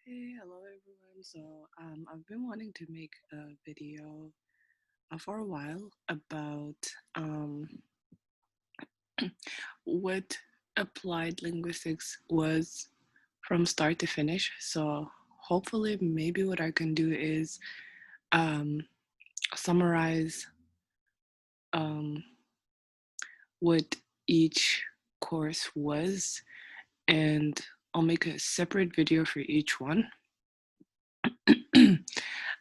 Hey, hello everyone. I've been wanting to make a video for a while about what applied linguistics was from start to finish. So hopefully, maybe what I can do is um, summarize um, what each course was, and I'll make a separate video for each one.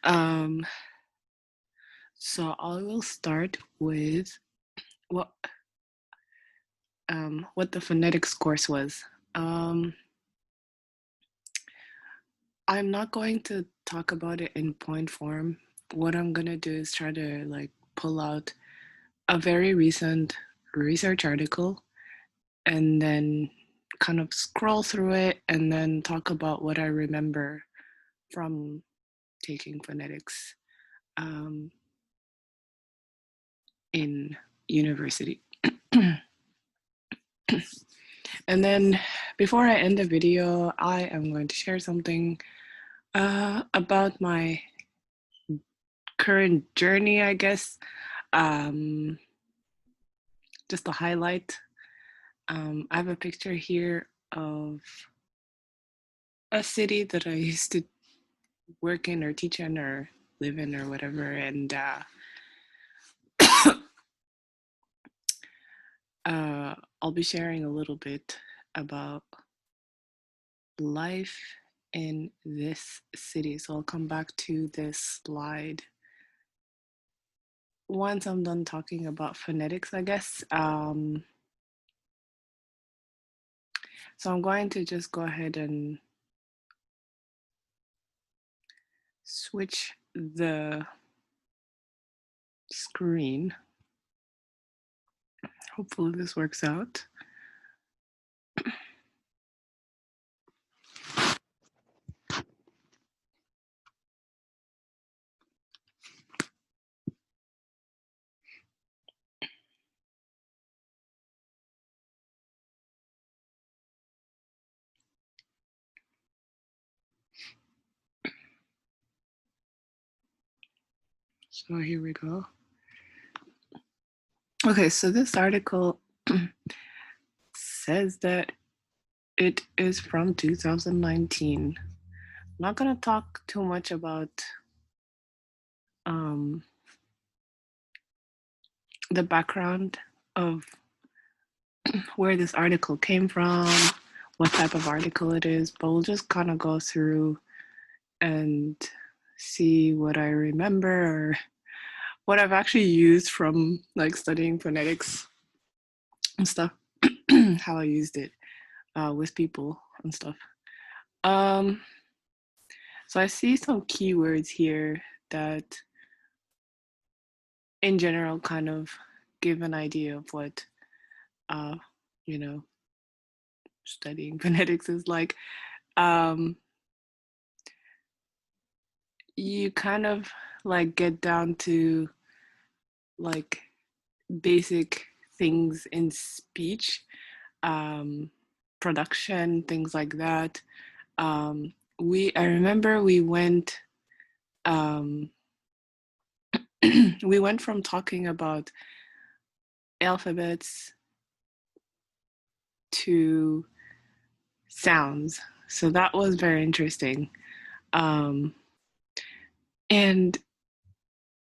um, so I will start with what what the phonetics course was. Um, I'm not going to talk about it in point form. What I'm gonna do is try to like pull out a very recent research article and then kind of scroll through it and then talk about what I remember from taking phonetics um, in university. And then before I end the video, I am going to share something about my current journey, I guess. Um, just a highlight. I have a picture here of a city that I used to work in or teach in or live in or whatever. And I'll be sharing a little bit about life in this city. So I'll come back to this slide once I'm done talking about phonetics, I guess. So I'm going to just go ahead and switch the screen. Hopefully this works out. So here we go. Okay, so this article says that it is from 2019. I'm not going to talk too much about the background of where this article came from, what type of article it is, but we'll just kind of go through and see what I remember or what I've actually used from like studying phonetics and stuff, how I used it with people and stuff. So I see some keywords here that in general kind of give an idea of what, you know, studying phonetics is like. You kind of like get down to like basic things in speech, production, things like that. I remember we went we went from talking about alphabets to sounds. So that was very interesting. And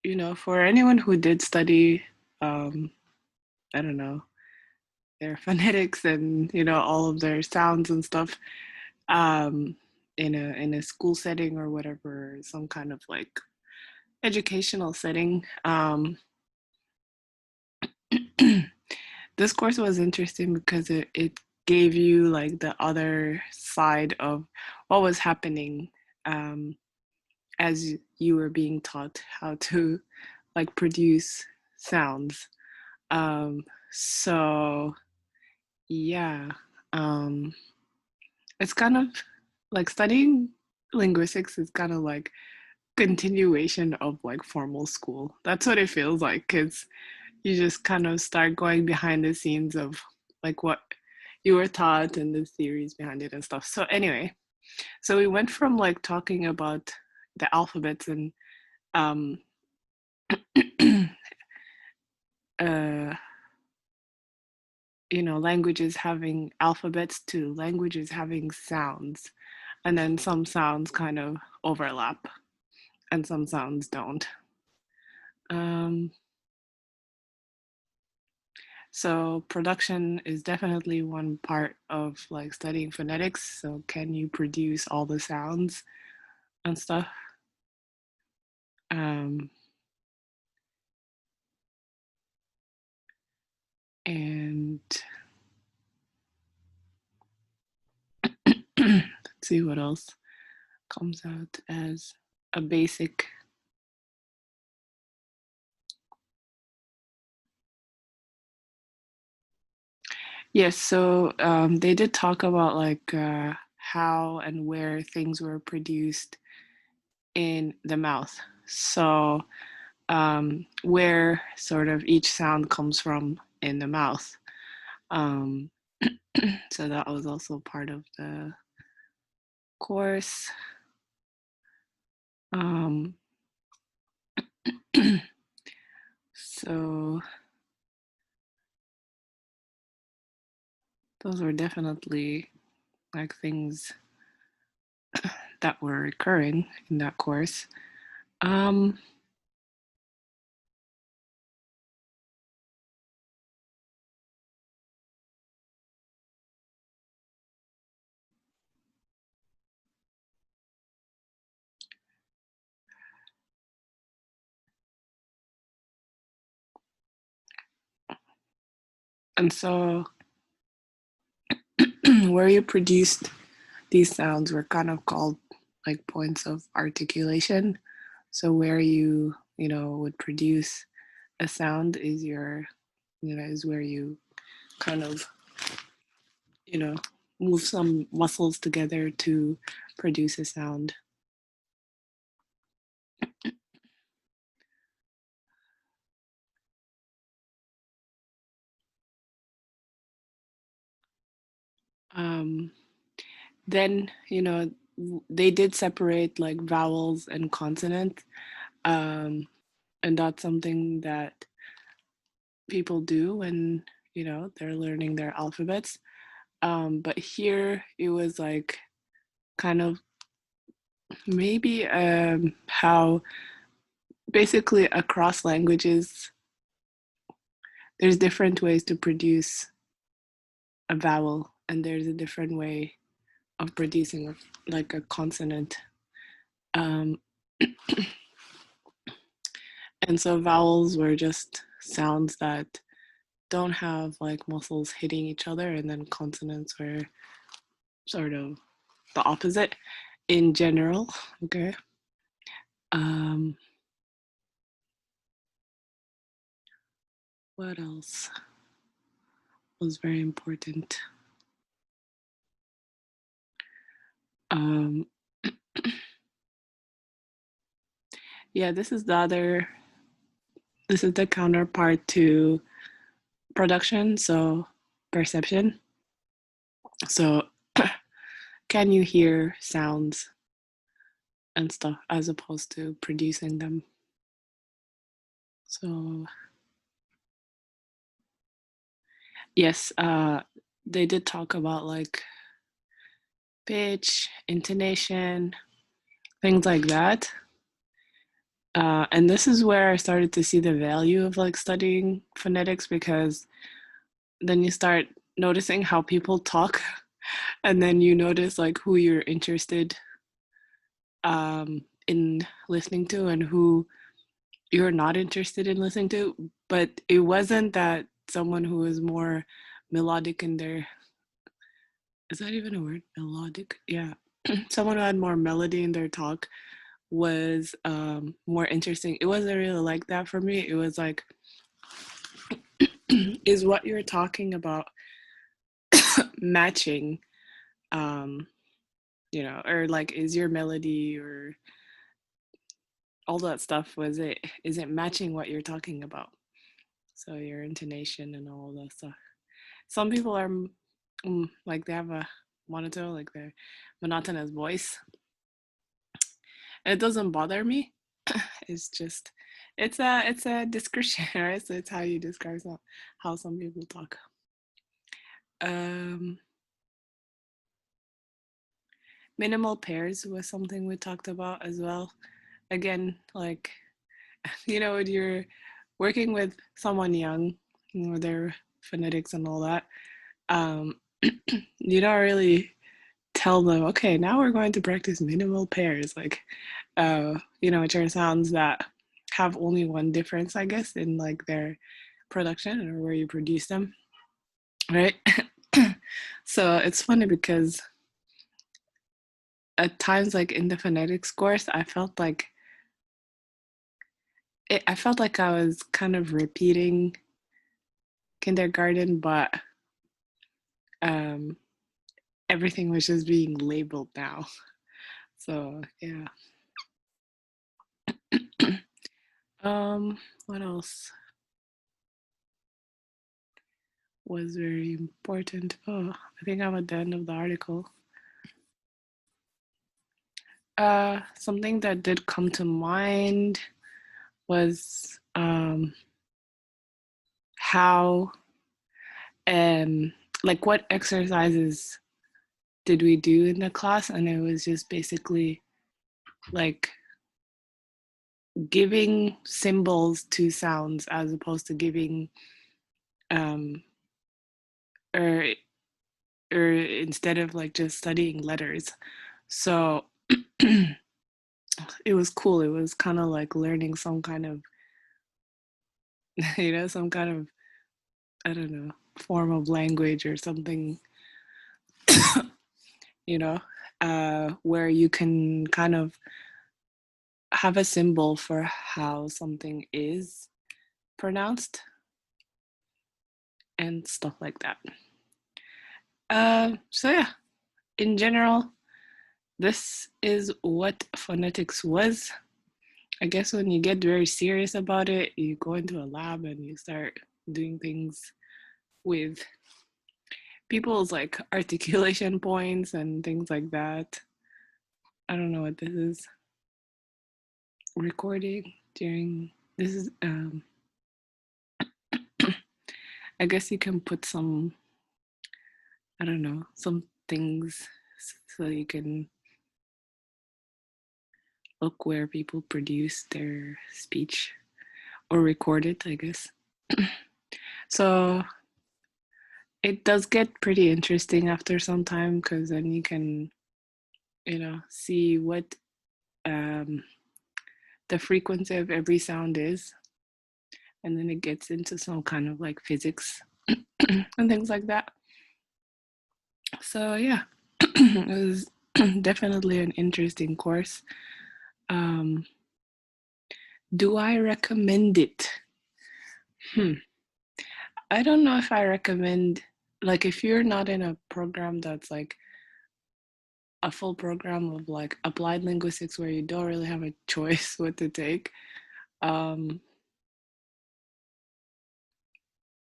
you know, for anyone who did study, I don't know, their phonetics and you know all of their sounds and stuff, um, in a school setting or whatever, some kind of like educational setting. This course was interesting because it gave you like the other side of what was happening as you were being taught how to like produce sounds. Um, so yeah, um, it's kind of like studying linguistics is kind of like continuation of like formal school. That's what it feels like because you just kind of start going behind the scenes of like what you were taught and the theories behind it and stuff. So anyway, So we went from like talking about the alphabets and um, uh, languages having alphabets to languages having sounds, and then some sounds kind of overlap and some sounds don't. Um, so production is definitely one part of like studying phonetics. So can you produce all the sounds and stuff? Um, and let's see what else comes out as a basic. Yes, so they did talk about like how and where things were produced in the mouth. So where sort of each sound comes from in the mouth. Um, so that was also part of the course. Um, so those were definitely like things that were recurring in that course. Um, and so where you produced these sounds were kind of called like points of articulation. So where you would produce a sound is is where you kind of, you know, move some muscles together to produce a sound. Um, then, they did separate like vowels and consonants. Um, and that's something that people do when, they're learning their alphabets. But here it was like kind of maybe how basically across languages, there's different ways to produce a vowel, and there's a different way of producing like a consonant. Um, and so vowels were just sounds that don't have like muscles hitting each other, and then consonants were sort of the opposite in general. Okay. Um, what else was very important? Um, yeah, this is the counterpart to production, so perception. So, can you hear sounds and stuff as opposed to producing them? So, yes, they did talk about like pitch, intonation, things like that. And this is where I started to see the value of like studying phonetics, because then you start noticing how people talk, and then you notice like who you're interested in listening to and who you're not interested in listening to. But it wasn't that someone who was more melodic in their, is that even a word? Melodic? Yeah. Someone who had more melody in their talk was more interesting. It wasn't really like that for me. It was like, is what you're talking about matching, um, or like, is your melody or all that stuff, is it matching what you're talking about? So your intonation and all that stuff. Some people are like they have a monotone, like their monotonous voice. It doesn't bother me. It's just it's a description, right? So it's how you describe how some people talk. Um, Minimal pairs was something we talked about as well. Again, like when you're working with someone young, their phonetics and all that, um, you don't really tell them, okay, now we're going to practice minimal pairs, like which are sounds that have only one difference, I guess, in like their production or where you produce them, right? So it's funny because at times, like in the phonetics course, I felt like I was kind of repeating kindergarten, but um, everything was just being labeled now. So yeah. What else was very important? Oh, I think I'm at the end of the article. Something that did come to mind was how like what exercises did we do in the class, and it was just basically like giving symbols to sounds as opposed to giving um or or instead of like just studying letters. So it was cool. It was kind of like learning some kind of some kind of, I don't know, form of language or something, you know where you can kind of have a symbol for how something is pronounced and stuff like that. So yeah, in general, this is what phonetics was. I guess when you get very serious about it, you go into a lab and you start doing things with people's like articulation points and things like that. I don't know what this is. Recording during this is I guess you can put some, I don't know, some things so you can look where people produce their speech or record it, I guess. So it does get pretty interesting after some time because then you can, see what um, the frequency of every sound is. And then it gets into some kind of like physics and things like that. So yeah, it was definitely an interesting course. Um, do I recommend it? I don't know if I recommend, like, if you're not in a program that's like a full program of like applied linguistics where you don't really have a choice what to take.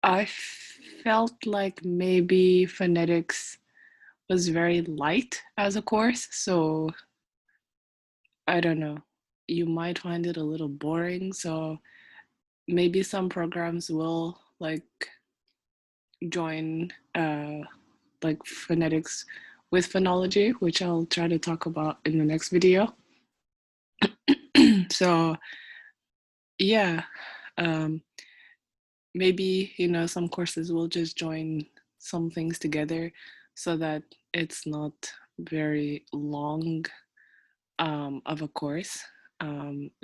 I felt like maybe phonetics was very light as a course, so I don't know. You might find it a little boring, so maybe some programs will like join like phonetics with phonology, which I'll try to talk about in the next video. So yeah, um, maybe some courses will just join some things together so that it's not very long of a course,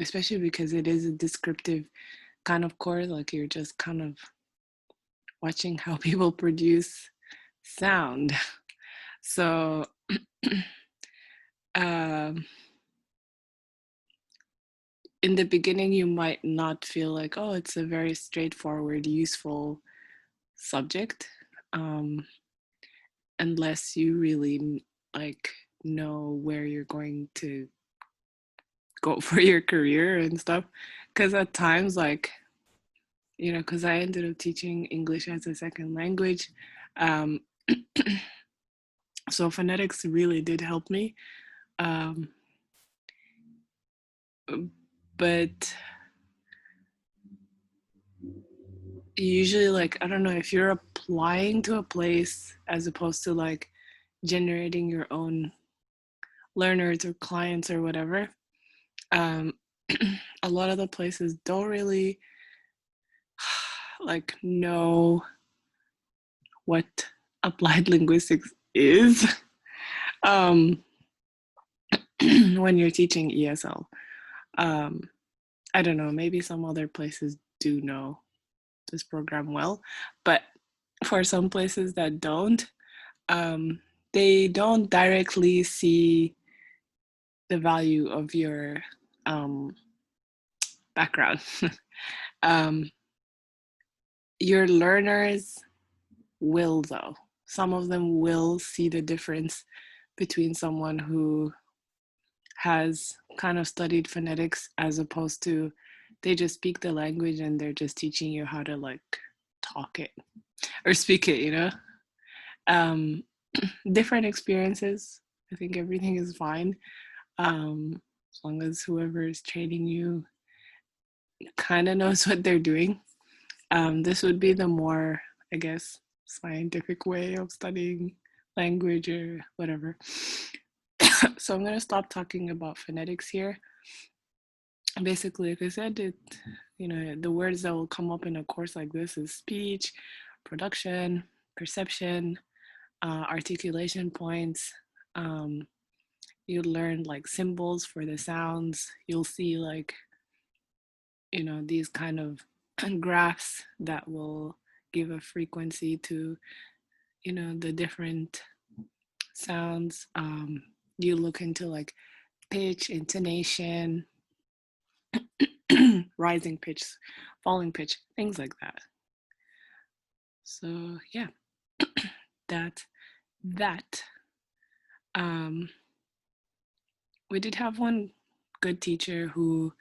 especially because it is a descriptive kind of course, like you're just kind of watching how people produce sound. So um, in the beginning, you might not feel like, oh, it's a very straightforward, useful subject, unless you really like know where you're going to go for your career and stuff. Because at times, like, because I ended up teaching English as a second language, um, So phonetics really did help me. Um, but usually, like, I don't know, if you're applying to a place as opposed to like generating your own learners or clients or whatever, um, a lot of the places don't really like know what applied linguistics is um, when you're teaching ESL. Um, I don't know, maybe some other places do know this program well, but for some places that don't, um, they don't directly see the value of your um, background. um, your learners will, though. Some of them will see the difference between someone who has kind of studied phonetics as opposed to they just speak the language and they're just teaching you how to like talk it or speak it, you know? Um, different experiences. I think everything is fine. As long as whoever is training you kind of knows what they're doing. This would be the more, I guess, scientific way of studying language or whatever. So I'm going to stop talking about phonetics here. Basically, like I said, the words that will come up in a course like this is speech, production, perception, articulation points. Um, you learn like symbols for the sounds. You'll see like, these kind of graphs that will give a frequency to, the different sounds. You look into like pitch, intonation, rising pitch, falling pitch, things like that. So yeah, that that we did have one good teacher who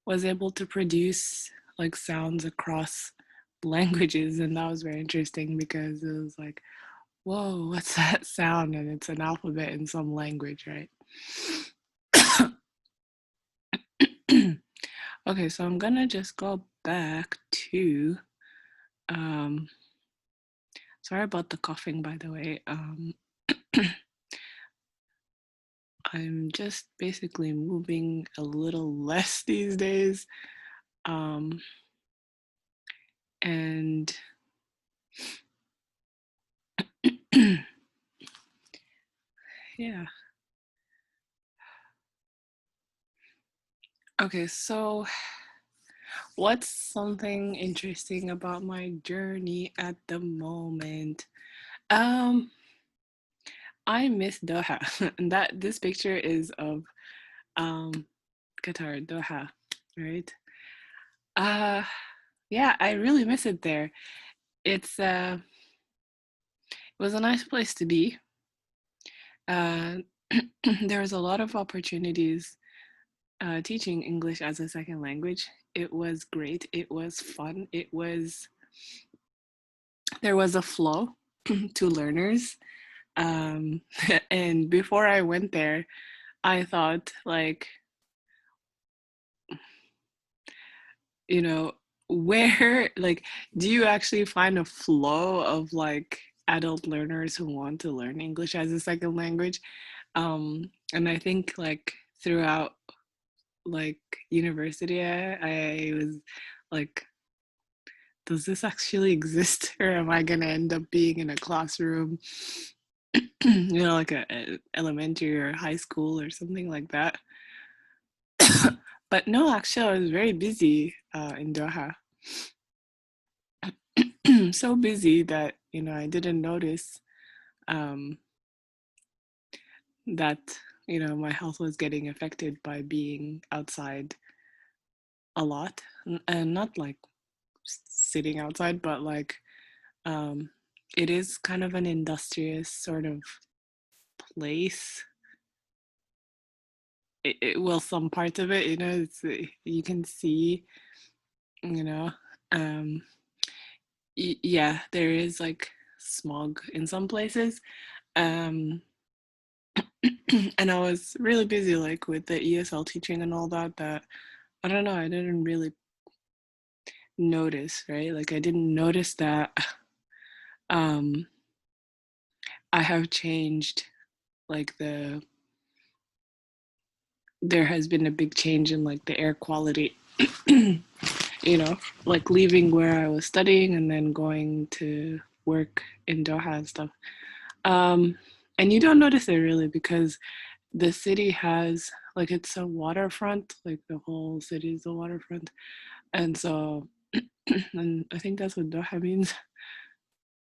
was able to produce like sounds across languages, and that was very interesting because it was like, whoa, what's that sound? And it's an alphabet in some language, right? Okay, so I'm gonna just go back to sorry about the coughing, by the way. I'm just basically moving a little less these days. And yeah. Okay, so what's something interesting about my journey at the moment? Um, I miss Doha. And that this picture is of Qatar, Doha, right? Uh yeah, I really miss it there. It was a nice place to be. Uh there was a lot of opportunities teaching English as a second language. It was great. It was fun. There was a flow to learners. Um, and before I went there, I thought, like, you know, where, like, do you actually find a flow of like adult learners who want to learn English as a second language? And I think like throughout like university, I was like, does this actually exist, or am I gonna end up being in a classroom, like a elementary or high school or something like that? But no, actually, I was very busy in Doha. So busy that I didn't notice um, that my health was getting affected by being outside a lot, and not like sitting outside, but like um, it is kind of an industrious sort of place. Well, some parts of it, you can see, you know, um, yeah, there is like smog in some places. Um, and I was really busy like with the ESL teaching and all that, that I don't know, I didn't really notice, right? Like I didn't notice that um I have changed, like there has been a big change in like the air quality. You know, like leaving where I was studying and then going to work in Doha and stuff. Um, and you don't notice it really because the city has like it's a waterfront, like the whole city is a waterfront. And so, and I think that's what Doha means.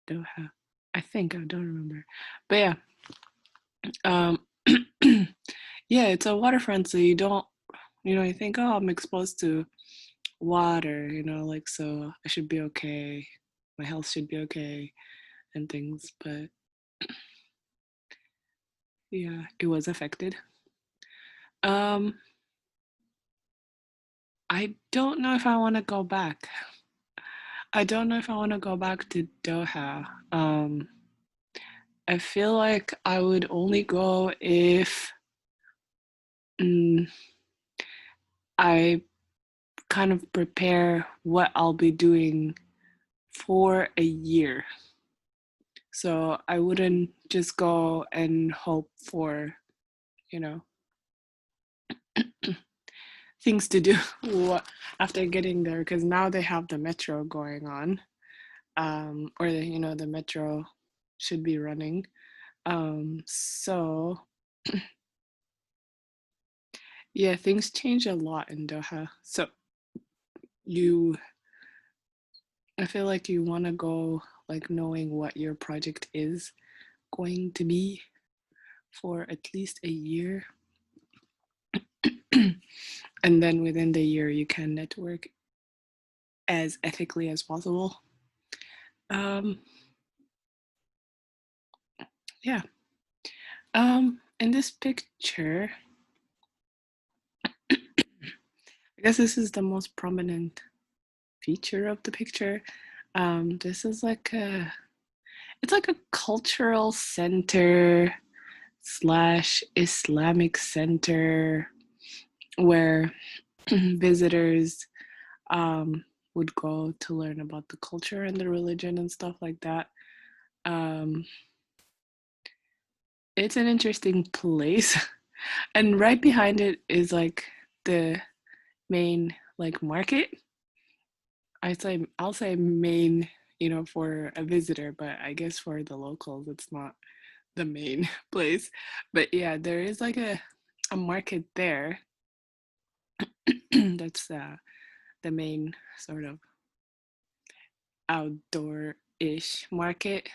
Doha. I think, I don't remember. But yeah, um, yeah, it's a waterfront, so you don't, you think, oh, I'm exposed to water, like, so I should be okay. My health should be okay and things. But yeah, it was affected. Um, I don't know if I want to go back. I don't know if I want to go back to Doha. I feel like I would only go if mm, I kind of prepare what I'll be doing for a year. So I wouldn't just go and hope for, you know, things to do after getting there, because now they have the metro going on, or the metro should be running. So yeah, things change a lot in Doha. So you, I feel like you want to go like knowing what your project is going to be for at least a year. And then within the year, you can network as ethically as possible. Um, yeah. In this picture, I guess this is the most prominent feature of the picture. This is it's like a cultural center slash Islamic center where visitors would go to learn about the culture and the religion and stuff like that. Um, it's an interesting place. And right behind it is like the main like market. I'll say main, for a visitor, but I guess for the locals it's not the main place. But yeah, there is like a market there. That's the main sort of outdoor-ish market.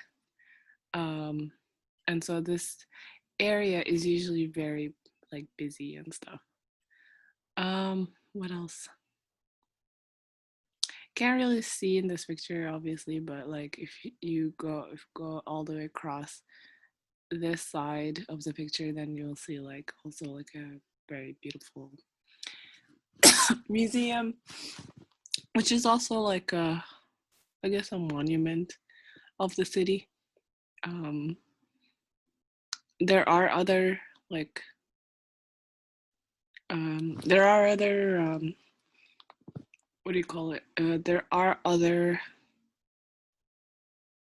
Um, and so this area is usually very like busy and stuff. What else? Can't really see in this picture, obviously, but like if you go all the way across this side of the picture, then you'll see like also like a very beautiful museum, which is also like I guess a monument of the city. Um, there are other like there are other what do you call it? There are other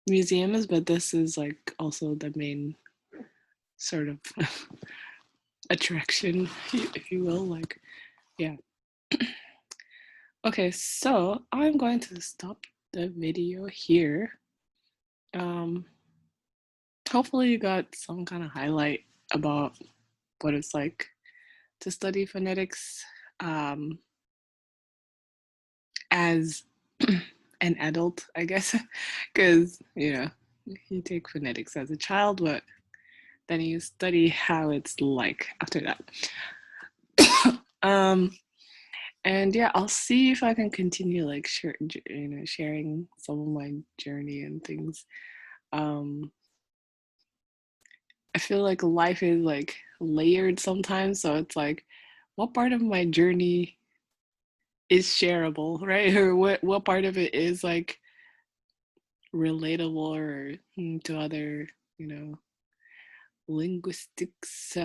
museums, but this is like also the main sort of attraction, if you will. Like, yeah. Okay, so I'm going to stop the video here. Um, hopefully you got some kind of highlight about what it's like to study phonetics as an adult, I guess, because you take phonetics as a child, but then you study how it's like after that. um, and yeah, I'll see if I can continue like sharing some of my journey and things. Um, I feel like life is like layered sometimes, so it's like, what part of my journey is shareable, right? Or what part of it is like relatable or to other, linguistics,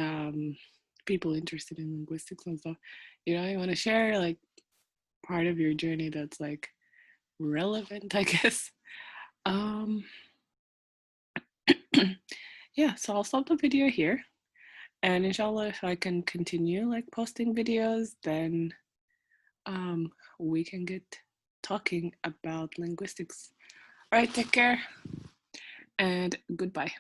people interested in linguistics and stuff. You want to share like part of your journey that's like relevant, I guess. Um, yeah, so I'll stop the video here. And inshallah, if I can continue like posting videos, then we can get talking about linguistics. All right, take care and goodbye.